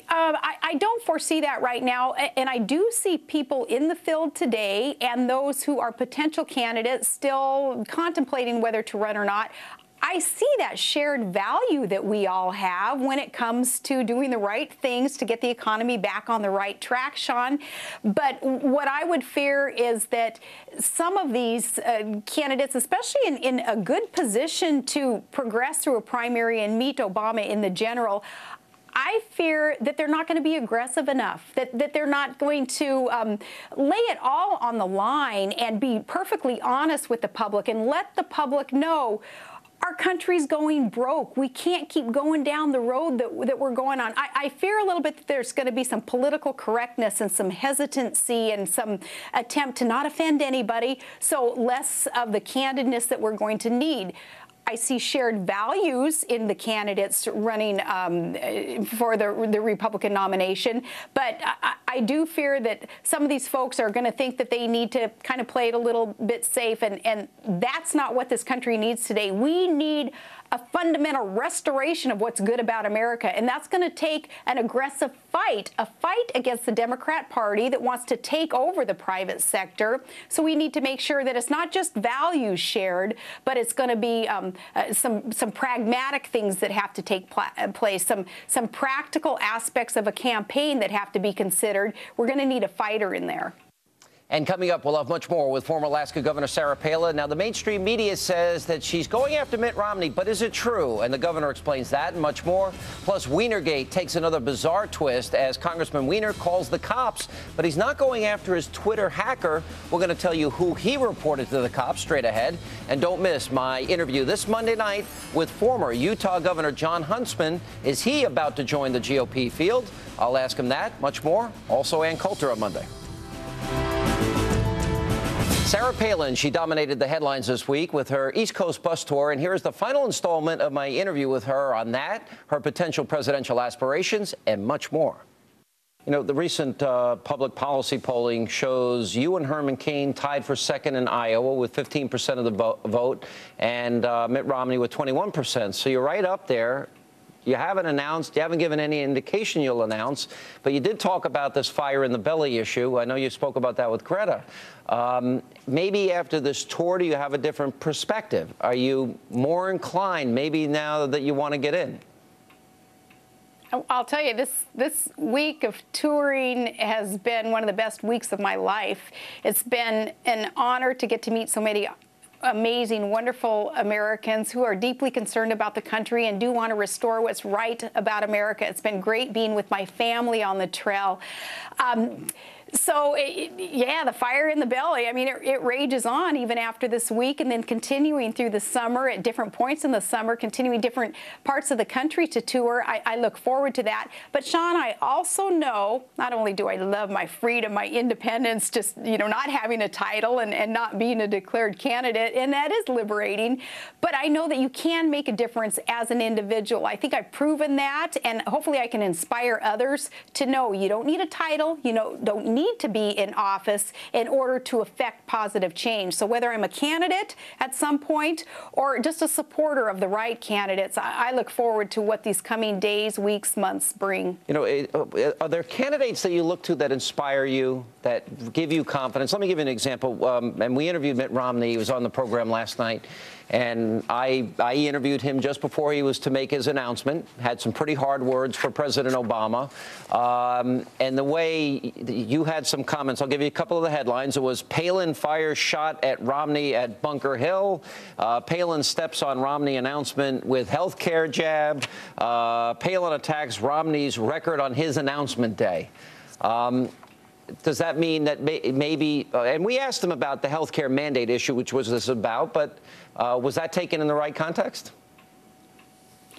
I don't foresee that right now, and I do see people in the field today and those who are potential candidates still contemplating whether to run or not. I see that shared value that we all have when it comes to doing the right things to get the economy back on the right track, Sean. But what I would fear is that some of these candidates, especially in a good position to progress through a primary and meet Obama in the general, I fear that they're not going to be aggressive enough, that they're not going to lay it all on the line and be perfectly honest with the public and let the public know our country's going broke. We can't keep going down the road that we're going on. I fear a little bit that there's going to be some political correctness and some hesitancy and some attempt to not offend anybody, so less of the candidness that we're going to need. I see shared values in the candidates running for the Republican nomination, but I do fear that some of these folks are going to think that they need to kind of play it a little bit safe, and that's not what this country needs today. We need a fundamental restoration of what's good about America, and that's going to take an aggressive fight, a fight against the Democrat Party that wants to take over the private sector. So we need to make sure that it's not just values shared, but it's going to be some pragmatic things that have to take place, some practical aspects of a campaign that have to be considered. We're going to need a fighter in there. And coming up, we'll have much more with former Alaska Governor Sarah Palin. Now, the mainstream media says that she's going after Mitt Romney, but is it true? And the governor explains that and much more. Plus, Wienergate takes another bizarre twist as Congressman Wiener calls the cops, but he's not going after his Twitter hacker. We're going to tell you who he reported to the cops straight ahead. And don't miss my interview this Monday night with former Utah Governor Jon Huntsman. Is he about to join the GOP field? I'll ask him that, much more. Also, Ann Coulter on Monday. Sarah Palin, she dominated the headlines this week with her East Coast bus tour, and here's the final installment of my interview with her on that, her potential presidential aspirations, and much more. You know, the recent public policy polling shows you and Herman Cain tied for second in Iowa with 15% of the vote, and Mitt Romney with 21%. So you're right up there. You haven't announced, you haven't given any indication you'll announce, but you did talk about this fire in the belly issue. I know you spoke about that with Greta. Maybe after this tour, do you have a different perspective? Are you more inclined, maybe now that you want to get in? I'll tell you, this week of touring has been one of the best weeks of my life. It's been an honor to get to meet so many amazing, wonderful Americans who are deeply concerned about the country and do want to restore what's right about America. It's been great being with my family on the trail. So, yeah, the fire in the belly, I mean, it rages on even after this week and then continuing through the summer at different points in the summer, continuing different parts of the country to tour. I look forward to that. But, Sean, I also know not only do I love my freedom, my independence, just, you know, not having a title and not being a declared candidate, and that is liberating, but I know that you can make a difference as an individual. I think I've proven that, and hopefully I can inspire others to know you don't need a title, you know, don't need to be in office in order to affect positive change. So whether I'm a candidate at some point or just a supporter of the right candidates, I look forward to what these coming days, weeks, months bring. You know, are there candidates that you look to that inspire you, that give you confidence? Let me give you an example. And we interviewed Mitt Romney. He was on the program last night. And I interviewed him just before he was to make his announcement, had some pretty hard words for President Obama. And the way you had some comments, I'll give you a couple of the headlines. It was Palin fires shot at Romney at Bunker Hill. Palin steps on Romney announcement with health care jab. Palin attacks Romney's record on his announcement day. Does that mean that maybe, and we asked him about the health care mandate issue, which was this about, but was that taken in the right context?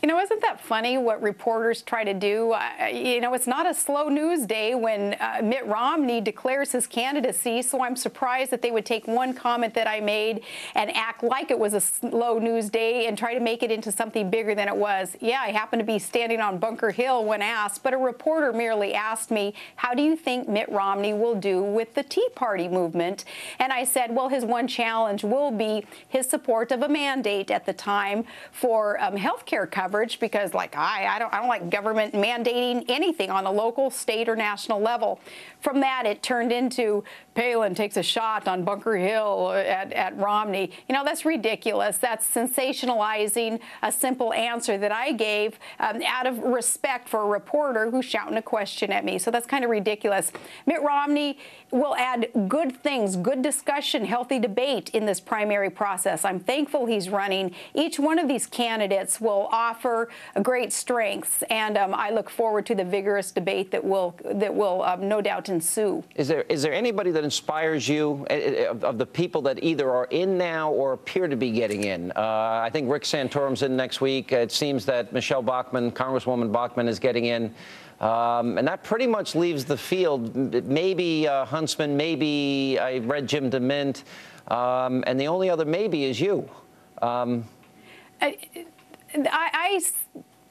You know, isn't that funny what reporters try to do? You know, it's not a slow news day when Mitt Romney declares his candidacy, so I'm surprised that they would take one comment that I made and act like it was a slow news day and try to make it into something bigger than it was. Yeah, I happened to be standing on Bunker Hill when asked, but a reporter merely asked me, how do you think Mitt Romney will do with the Tea Party movement? And I said, well, his one challenge will be his support of a mandate at the time for health care coverage. coverage because, like I don't like government mandating anything on a local, state, or national level. From that, it turned into Palin takes a shot on Bunker Hill at Romney. You know, that's ridiculous. That's sensationalizing a simple answer that I gave out of respect for a reporter who's shouting a question at me. So that's kind of ridiculous. Mitt Romney will add good things, good discussion, healthy debate in this primary process. I'm thankful he's running. Each one of these candidates will offer great strengths, and I look forward to the vigorous debate that will no doubt ensue. Is there anybody that inspires you of the people that either are in now or appear to be getting in? I think Rick Santorum's in next week. It seems that Michelle Bachmann, Congresswoman Bachmann, is getting in. And that pretty much leaves the field. Maybe Huntsman, maybe I read Jim DeMint, and the only other maybe is you. I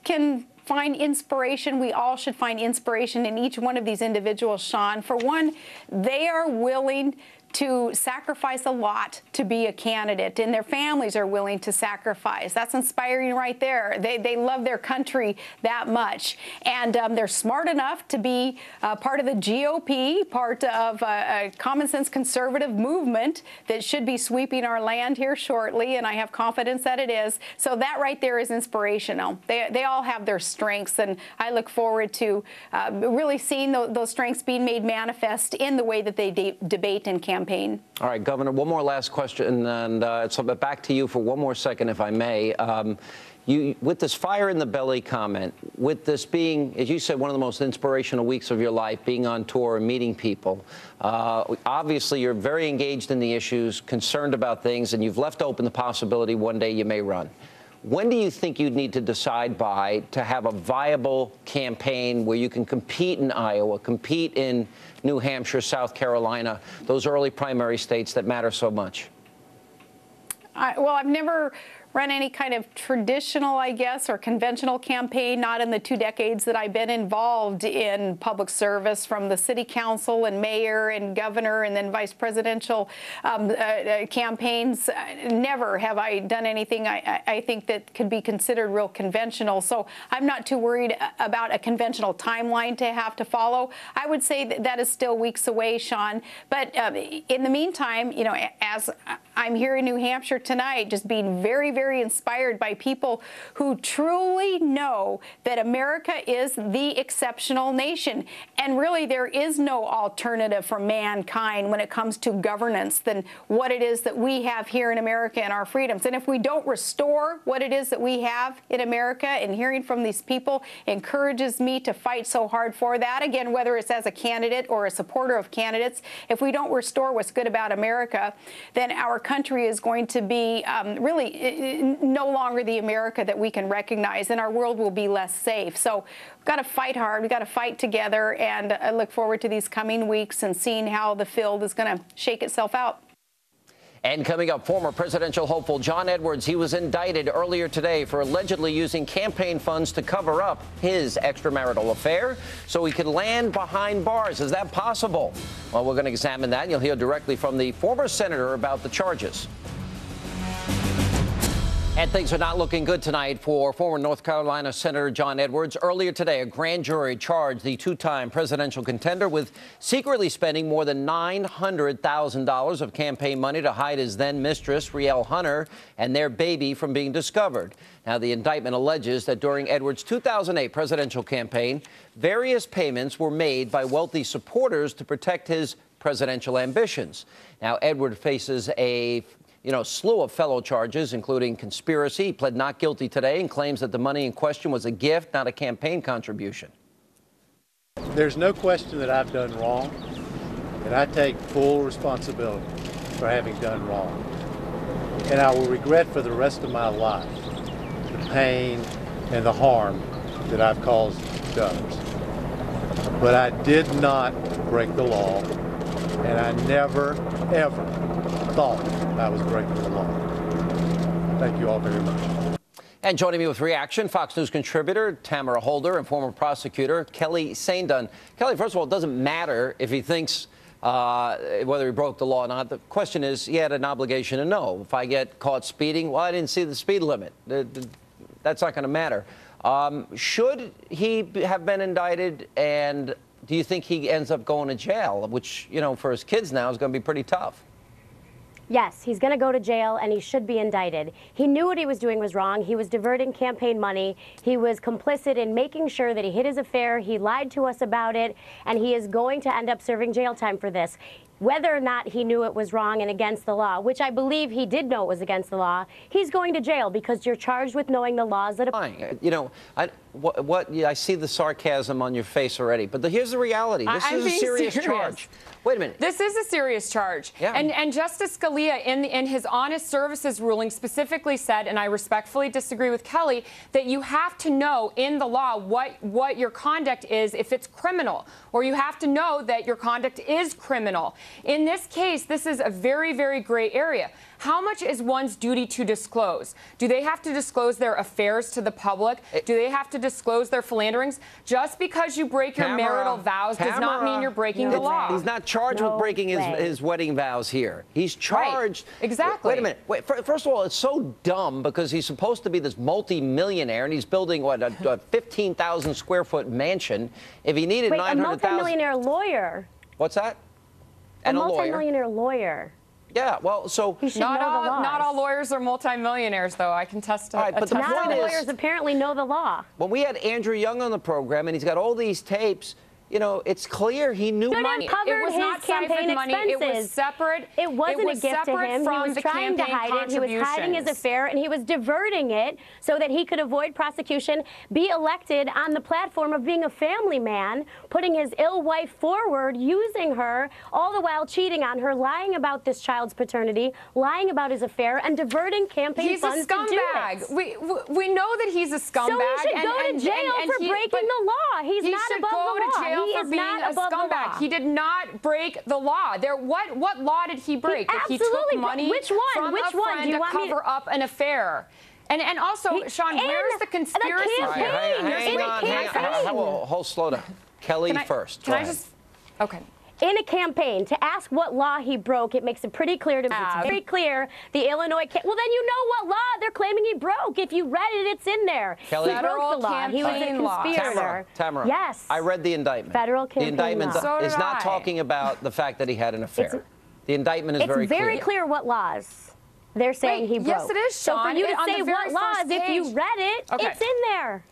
can find inspiration. We all should find inspiration in each one of these individuals, Sean. For one, they are willing to sacrifice a lot to be a candidate, and their families are willing to sacrifice. That's inspiring right there. They love their country that much, and they're smart enough to be part of the GOP, part of a common sense conservative movement that should be sweeping our land here shortly, and I have confidence that it is. So that right there is inspirational. They all have their strengths, and I look forward to really seeing those strengths being made manifest in the way that they debate and campaign. All right, Governor, one more last question, and so back to you for one more second, if I may. With this fire in the belly comment, with this being, as you said, one of the most inspirational weeks of your life, being on tour and meeting people, obviously you're very engaged in the issues, concerned about things, and you've left open the possibility one day you may run. When do you think you'd need to decide by to have a viable campaign where you can compete in Iowa, compete in New Hampshire, South Carolina, those early primary states that matter so much? Well, I've never run any kind of traditional, I guess, or conventional campaign, not in the 2 decades that I've been involved in public service, from the city council and mayor and governor and then vice presidential campaigns. Never have I done anything I think that could be considered real conventional. So I'm not too worried about a conventional timeline to have to follow. I would say that is still weeks away, Sean. But in the meantime, you know, as I'm here in New Hampshire tonight, just being very, very inspired by people who truly know that America is the exceptional nation. And really, there is no alternative for mankind when it comes to governance than what it is that we have here in America and our freedoms. And if we don't restore what it is that we have in America, and hearing from these people encourages me to fight so hard for that, again, whether it's as a candidate or a supporter of candidates, if we don't restore what's good about America, then our country is going to be really no longer the America that we can recognize, and our world will be less safe. So we've got to fight hard. We've got to fight together, and I look forward to these coming weeks and seeing how the field is going to shake itself out. And coming up, former presidential hopeful John Edwards. He was indicted earlier today for allegedly using campaign funds to cover up his extramarital affair so he could land behind bars. Is that possible? Well, we're going to examine that, and you'll hear directly from the former senator about the charges. And things are not looking good tonight for former North Carolina Senator John Edwards. Earlier today, a grand jury charged the two-time presidential contender with secretly spending more than $900,000 of campaign money to hide his then-mistress, Rielle Hunter, and their baby from being discovered. Now, the indictment alleges that during Edwards' 2008 presidential campaign, various payments were made by wealthy supporters to protect his presidential ambitions. Now, Edwards faces a slew of fellow charges, including conspiracy. He pled not guilty today and claims that the money in question was a gift, not a campaign contribution. There's no question that I've done wrong, and I take full responsibility for having done wrong. And I will regret for the rest of my life the pain and the harm that I've caused to others. But I did not break the law, and I never, ever thought I was breaking the law. Thank you all very much. And joining me with reaction, Fox News contributor Tamara Holder and former prosecutor Kelly Saindon. Kelly, first of all, it doesn't matter if he thinks whether he broke the law or not. The question is, he had an obligation to know. If I get caught speeding, well, I didn't see the speed limit. that's not going to matter. Should he have been indicted, and do you think he ends up going to jail, which, you know, for his kids now is going to be pretty tough? Yes, he's going to go to jail, and he should be indicted. He knew what he was doing was wrong. He was diverting campaign money. He was complicit in making sure that he hid his affair. He lied to us about it, and he is going to end up serving jail time for this. Whether or not he knew it was wrong and against the law, which I believe he did know it was against the law, he's going to jail because you're charged with knowing the laws that apply. You know, I see the sarcasm on your face already, but here's the reality. This is a serious charge. Wait a minute. This is a serious charge. Yeah. And Justice Scalia, in his honest services ruling, specifically said, and I respectfully disagree with Kelly, that you have to know in the law what your conduct is if it's criminal, or you have to know that your conduct is criminal. In this case, this is a very, very gray area. How much is one's duty to disclose? Do they have to disclose their affairs to the public? Do they have to disclose their philanderings? Just because you break your marital vows does not mean you're breaking the law. He's not charged with breaking his wedding vows here. He's charged. Right. Exactly. Wait a minute. Wait, first of all, it's so dumb because he's supposed to be this multi-millionaire, and he's building, what, a 15,000 square foot mansion. If he needed 900,000. A multi-millionaire lawyer. What's that? And a multi-millionaire lawyer. Yeah, well, so not all lawyers are multimillionaires, though. I can test it. Right, but the not all point lawyers apparently know the law. When we had Andrew Young on the program, and he's got all these tapes, you know, it's clear he knew money. It was not campaign expenses. It was separate. It wasn't a gift to him. He was trying to hide it. He was hiding his affair, and he was diverting it so that he could avoid prosecution, be elected on the platform of being a family man, putting his ill wife forward, using her, all the while cheating on her, lying about this child's paternity, lying about his affair, and diverting campaign funds to do He's a scumbag. We know that he's a scumbag. So he should go to jail for breaking the law. He's not above the law. He is not above the law. He did not break the law. What law did he break? That he took money from a friend to cover up an affair. And also, Sean, where's the conspiracy? Hang on. Hold, slow down. Kelly first. Can I just? Okay. In a campaign, to ask what law he broke, it makes it pretty clear to me. It's very clear the Illinois. Well, then you know what law they're claiming he broke. If you read it, it's in there. Kelly, he broke the law. He was a conspirator. Tamara. Yes. I read the indictment. Federal campaign The indictment law. is not talking about the fact that he had an affair. The indictment is very clear. It's very clear what laws they're saying he broke. Yes, it is, Sean. So for you to say what laws, if you read it, it's in there.